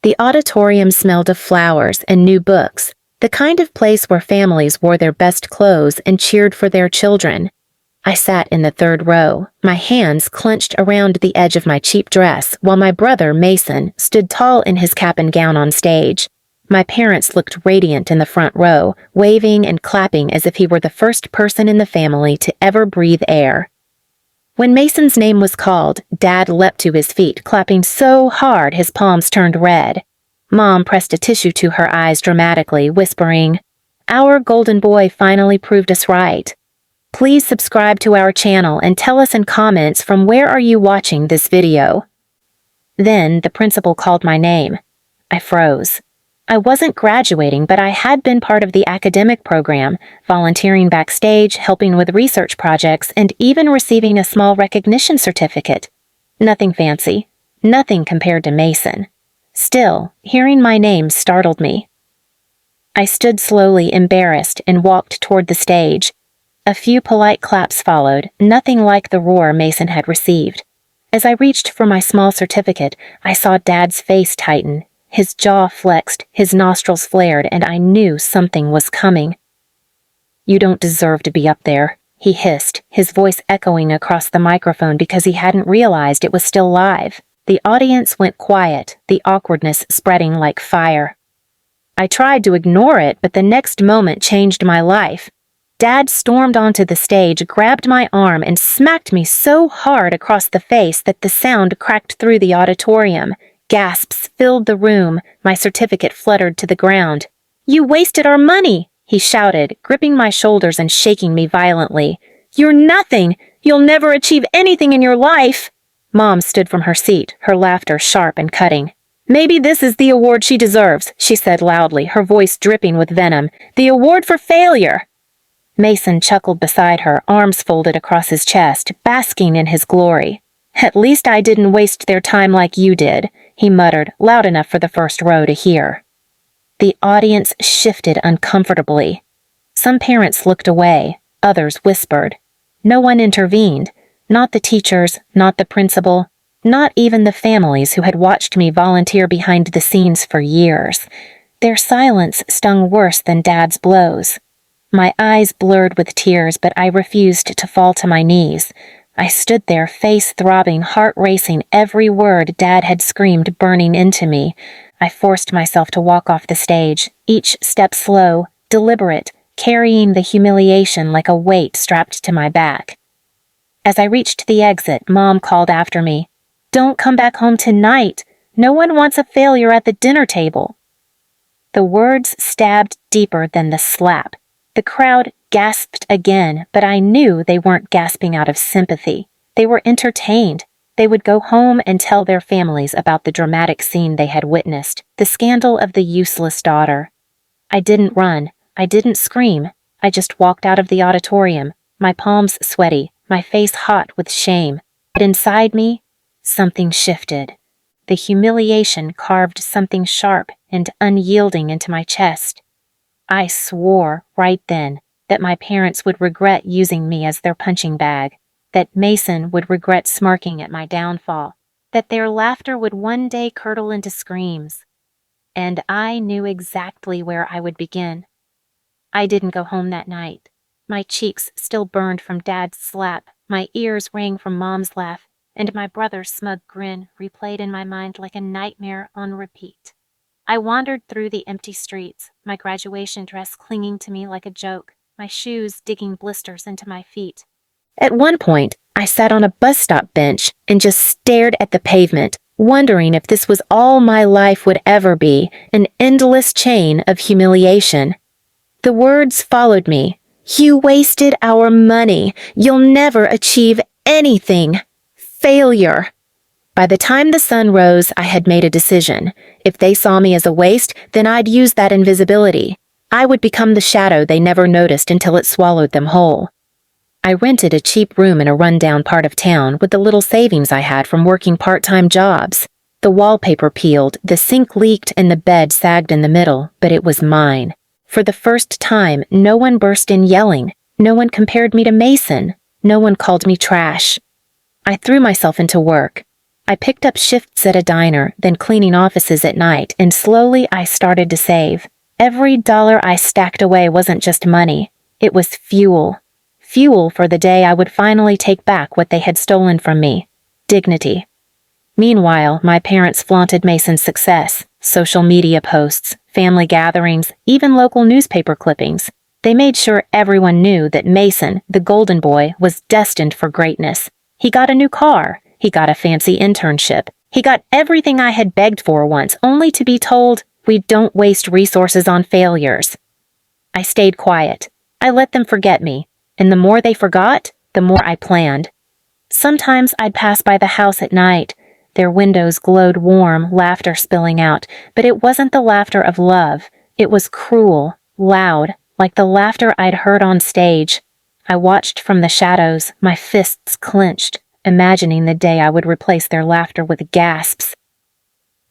The auditorium smelled of flowers and new books, the kind of place where families wore their best clothes and cheered for their children. I sat in the third row, my hands clenched around the edge of my cheap dress, while my brother, Mason, stood tall in his cap and gown on stage. My parents looked radiant in the front row, waving and clapping as if he were the first person in the family to ever breathe air. When Mason's name was called, Dad leapt to his feet, clapping so hard his palms turned red. Mom pressed a tissue to her eyes dramatically, whispering, "Our golden boy finally proved us right." Please subscribe to our channel and tell us in comments from where are you watching this video. Then the principal called my name. I froze. I wasn't graduating, but I had been part of the academic program, volunteering backstage, helping with research projects, and even receiving a small recognition certificate. Nothing fancy. Nothing compared to Mason. Still, hearing my name startled me. I stood slowly, embarrassed, and walked toward the stage. A few polite claps followed, nothing like the roar Mason had received. As I reached for my small certificate, I saw Dad's face tighten. His jaw flexed, his nostrils flared, and I knew something was coming. "You don't deserve to be up there," he hissed, his voice echoing across the microphone because he hadn't realized it was still live. The audience went quiet, the awkwardness spreading like fire. I tried to ignore it, but the next moment changed my life. Dad stormed onto the stage, grabbed my arm, and smacked me so hard across the face that the sound cracked through the auditorium. Gasps filled the room. My certificate fluttered to the ground. "You wasted our money!" he shouted, gripping my shoulders and shaking me violently. "You're nothing! You'll never achieve anything in your life!" Mom stood from her seat, her laughter sharp and cutting. "Maybe this is the award she deserves," she said loudly, her voice dripping with venom. "The award for failure!" Mason chuckled beside her, arms folded across his chest, basking in his glory. "At least I didn't waste their time like you did," he muttered, loud enough for the first row to hear. The audience shifted uncomfortably. Some parents looked away, others whispered. No one intervened, not the teachers, not the principal, not even the families who had watched me volunteer behind the scenes for years. Their silence stung worse than Dad's blows. My eyes blurred with tears, but I refused to fall to my knees. I stood there, face throbbing, heart racing, every word Dad had screamed burning into me. I forced myself to walk off the stage, each step slow, deliberate, carrying the humiliation like a weight strapped to my back. As I reached the exit, Mom called after me, "Don't come back home tonight. No one wants a failure at the dinner table." The words stabbed deeper than the slap. The crowd gasped again, but I knew they weren't gasping out of sympathy. They were entertained. They would go home and tell their families about the dramatic scene they had witnessed, the scandal of the useless daughter. I didn't run. I didn't scream. I just walked out of the auditorium, my palms sweaty, my face hot with shame. But inside me, something shifted. The humiliation carved something sharp and unyielding into my chest. I swore right then that my parents would regret using me as their punching bag, that Mason would regret smirking at my downfall, that their laughter would one day curdle into screams. And I knew exactly where I would begin. I didn't go home that night. My cheeks still burned from Dad's slap, my ears rang from Mom's laugh, and my brother's smug grin replayed in my mind like a nightmare on repeat. I wandered through the empty streets, my graduation dress clinging to me like a joke, my shoes digging blisters into my feet. At one point, I sat on a bus stop bench and just stared at the pavement, wondering if this was all my life would ever be, an endless chain of humiliation. The words followed me. "You wasted our money. You'll never achieve anything. Failure." By the time the sun rose, I had made a decision. If they saw me as a waste, then I'd use that invisibility. I would become the shadow they never noticed until it swallowed them whole. I rented a cheap room in a rundown part of town with the little savings I had from working part-time jobs. The wallpaper peeled, the sink leaked, and the bed sagged in the middle, but it was mine. For the first time, no one burst in yelling. No one compared me to Mason. No one called me trash. I threw myself into work. I picked up shifts at a diner, then cleaning offices at night, and slowly I started to save. Every dollar I stacked away wasn't just money. It was fuel. Fuel for the day I would finally take back what they had stolen from me. Dignity. Meanwhile, my parents flaunted Mason's success. Social media posts, family gatherings, even local newspaper clippings. They made sure everyone knew that Mason, the golden boy, was destined for greatness. He got a new car. He got a fancy internship. He got everything I had begged for once, only to be told, "We don't waste resources on failures." I stayed quiet. I let them forget me, and the more they forgot, the more I planned. Sometimes I'd pass by the house at night. Their windows glowed warm, laughter spilling out, but it wasn't the laughter of love. It was cruel, loud, like the laughter I'd heard on stage. I watched from the shadows, my fists clenched, imagining the day I would replace their laughter with gasps.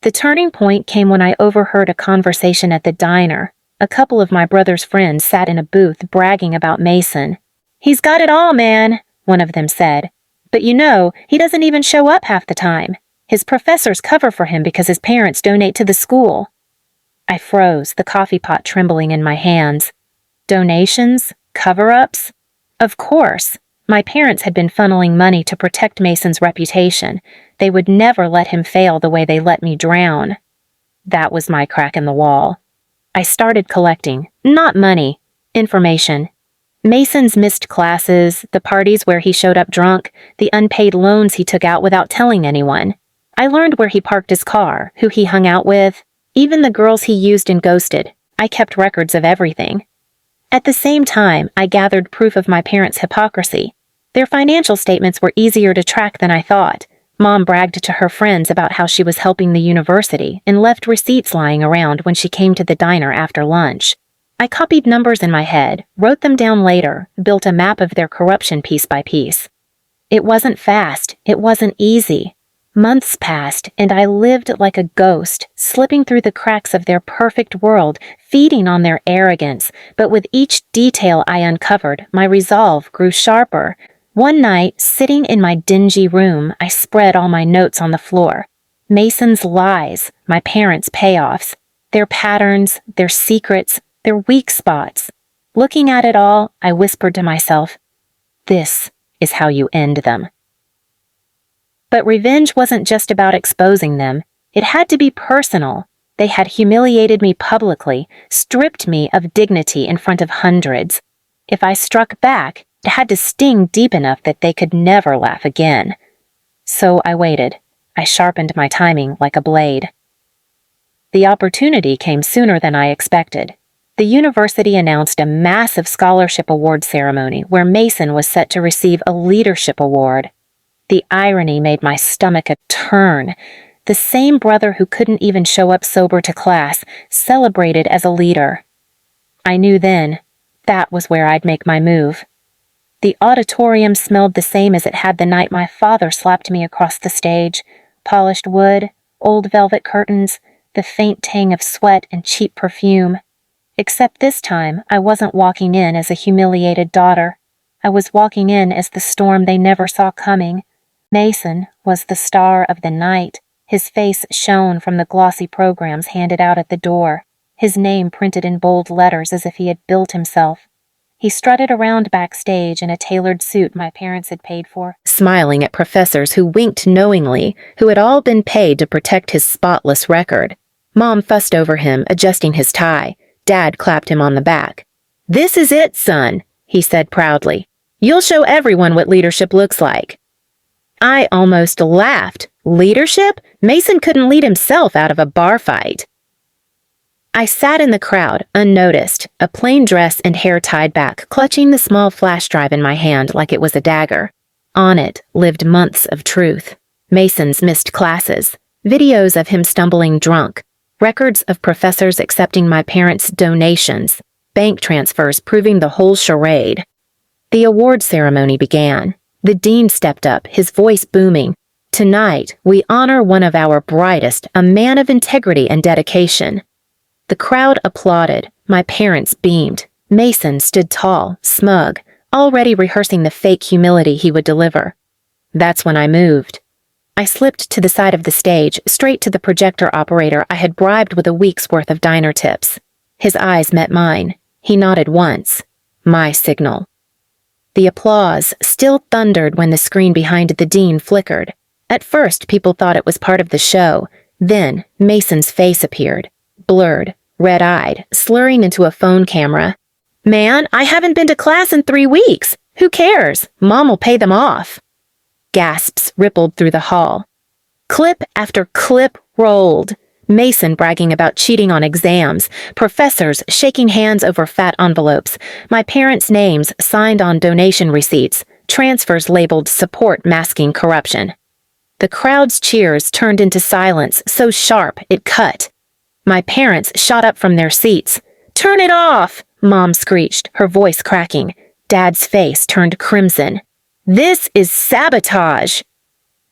The turning point came when I overheard a conversation at the diner. A couple of my brother's friends sat in a booth bragging about Mason. "He's got it all, man," one of them said. "But you know, he doesn't even show up half the time. His professors cover for him because his parents donate to the school." I froze, the coffee pot trembling in my hands. Donations? Cover-ups? Of course. My parents had been funneling money to protect Mason's reputation. They would never let him fail the way they let me drown. That was my crack in the wall. I started collecting, not money, information. Mason's missed classes, the parties where he showed up drunk, the unpaid loans he took out without telling anyone. I learned where he parked his car, who he hung out with, even the girls he used and ghosted. I kept records of everything. At the same time, I gathered proof of my parents' hypocrisy. Their financial statements were easier to track than I thought. Mom bragged to her friends about how she was helping the university and left receipts lying around when she came to the diner after lunch. I copied numbers in my head, wrote them down later, built a map of their corruption piece by piece. It wasn't fast. It wasn't easy. Months passed, and I lived like a ghost, slipping through the cracks of their perfect world, feeding on their arrogance. But with each detail I uncovered, my resolve grew sharper. One night, sitting in my dingy room, I spread all my notes on the floor. Mason's lies, my parents' payoffs, their patterns, their secrets, their weak spots. Looking at it all, I whispered to myself, "This is how you end them." But revenge wasn't just about exposing them. It had to be personal. They had humiliated me publicly, stripped me of dignity in front of hundreds. If I struck back, it had to sting deep enough that they could never laugh again. So I waited. I sharpened my timing like a blade. The opportunity came sooner than I expected. The university announced a massive scholarship award ceremony where Mason was set to receive a leadership award. The irony made my stomach a turn. The same brother who couldn't even show up sober to class, celebrated as a leader. I knew then, that was where I'd make my move. The auditorium smelled the same as it had the night my father slapped me across the stage. Polished wood, old velvet curtains, the faint tang of sweat and cheap perfume. Except this time, I wasn't walking in as a humiliated daughter. I was walking in as the storm they never saw coming. Mason was the star of the night. His face shone from the glossy programs handed out at the door, his name printed in bold letters as if he had built himself. He strutted around backstage in a tailored suit my parents had paid for, smiling at professors who winked knowingly, who had all been paid to protect his spotless record. Mom fussed over him, adjusting his tie. Dad clapped him on the back. "This is it, son," he said proudly. "You'll show everyone what leadership looks like." I almost laughed. Leadership? Mason couldn't lead himself out of a bar fight. I sat in the crowd, unnoticed, a plain dress and hair tied back, clutching the small flash drive in my hand like it was a dagger. On it lived months of truth. Mason's missed classes, videos of him stumbling drunk, records of professors accepting my parents' donations, bank transfers proving the whole charade. The award ceremony began. The dean stepped up, his voice booming. "Tonight, we honor one of our brightest, a man of integrity and dedication." The crowd applauded. My parents beamed. Mason stood tall, smug, already rehearsing the fake humility he would deliver. That's when I moved. I slipped to the side of the stage, straight to the projector operator I had bribed with a week's worth of diner tips. His eyes met mine. He nodded once. My signal. The applause still thundered when the screen behind the dean flickered. At first, people thought it was part of the show. Then, Mason's face appeared, blurred, red-eyed, slurring into a phone camera. "Man, I haven't been to class in 3 weeks. Who cares? Mom will pay them off." Gasps rippled through the hall. Clip after clip rolled. Mason bragging about cheating on exams, professors shaking hands over fat envelopes, my parents' names signed on donation receipts, transfers labeled support masking corruption. The crowd's cheers turned into silence so sharp it cut. My parents shot up from their seats. "Turn it off!" Mom screeched, her voice cracking. Dad's face turned crimson. "This is sabotage!"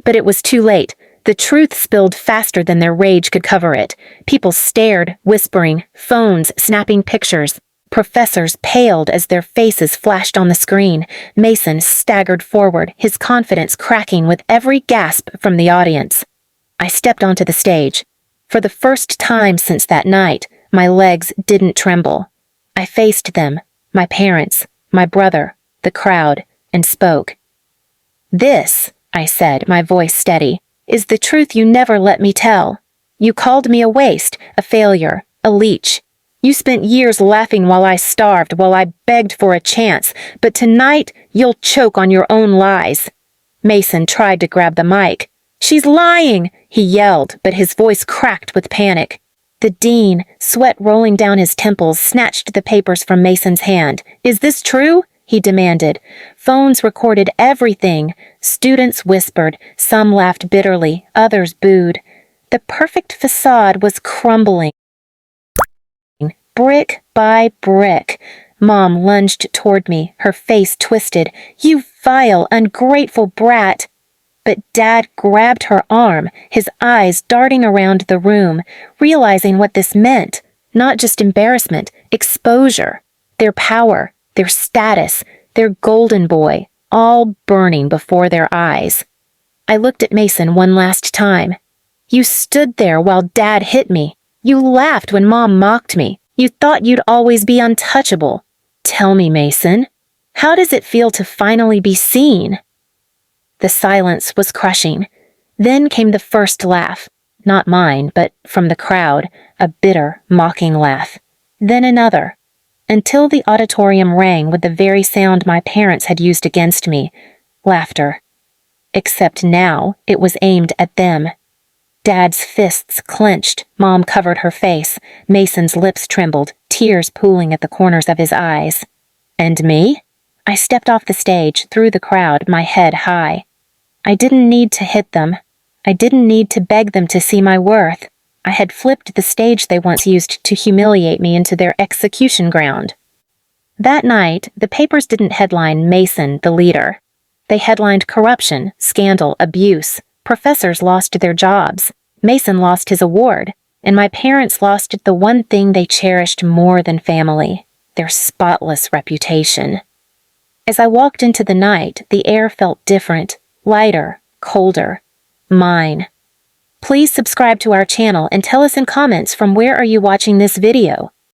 But it was too late. The truth spilled faster than their rage could cover it. People stared, whispering, phones snapping pictures. Professors paled as their faces flashed on the screen. Mason staggered forward, his confidence cracking with every gasp from the audience. I stepped onto the stage. For the first time since that night, my legs didn't tremble. I faced them, my parents, my brother, the crowd, and spoke. "This," I said, my voice steady, "is the truth you never let me tell. You called me a waste, a failure, a leech. You spent years laughing while I starved, while I begged for a chance, but tonight you'll choke on your own lies." Mason tried to grab the mic. "She's lying!" he yelled, but his voice cracked with panic. The dean, sweat rolling down his temples, snatched the papers from Mason's hand. "Is this true?" he demanded. Phones recorded everything. Students whispered, some laughed bitterly, others booed. The perfect facade was crumbling. Brick by brick. Mom lunged toward me, her face twisted. "You vile, ungrateful brat!" But Dad grabbed her arm, his eyes darting around the room, realizing what this meant. Not just embarrassment, exposure. Their power, their status, their golden boy, all burning before their eyes. I looked at Mason one last time. "You stood there while Dad hit me. You laughed when Mom mocked me. You thought you'd always be untouchable. Tell me, Mason, how does it feel to finally be seen?" The silence was crushing. Then came the first laugh. Not mine, but from the crowd, a bitter, mocking laugh. Then another. Until the auditorium rang with the very sound my parents had used against me. Laughter. Except now, it was aimed at them. Dad's fists clenched, Mom covered her face, Mason's lips trembled, tears pooling at the corners of his eyes. And me? I stepped off the stage, through the crowd, my head high. I didn't need to hit them. I didn't need to beg them to see my worth. I had flipped the stage they once used to humiliate me into their execution ground. That night, the papers didn't headline Mason, the leader. They headlined corruption, scandal, abuse. Professors lost their jobs. Mason lost his award. And my parents lost the one thing they cherished more than family, their spotless reputation. As I walked into the night, the air felt different, lighter, colder. Mine. Please subscribe to our channel and tell us in comments from where are you watching this video.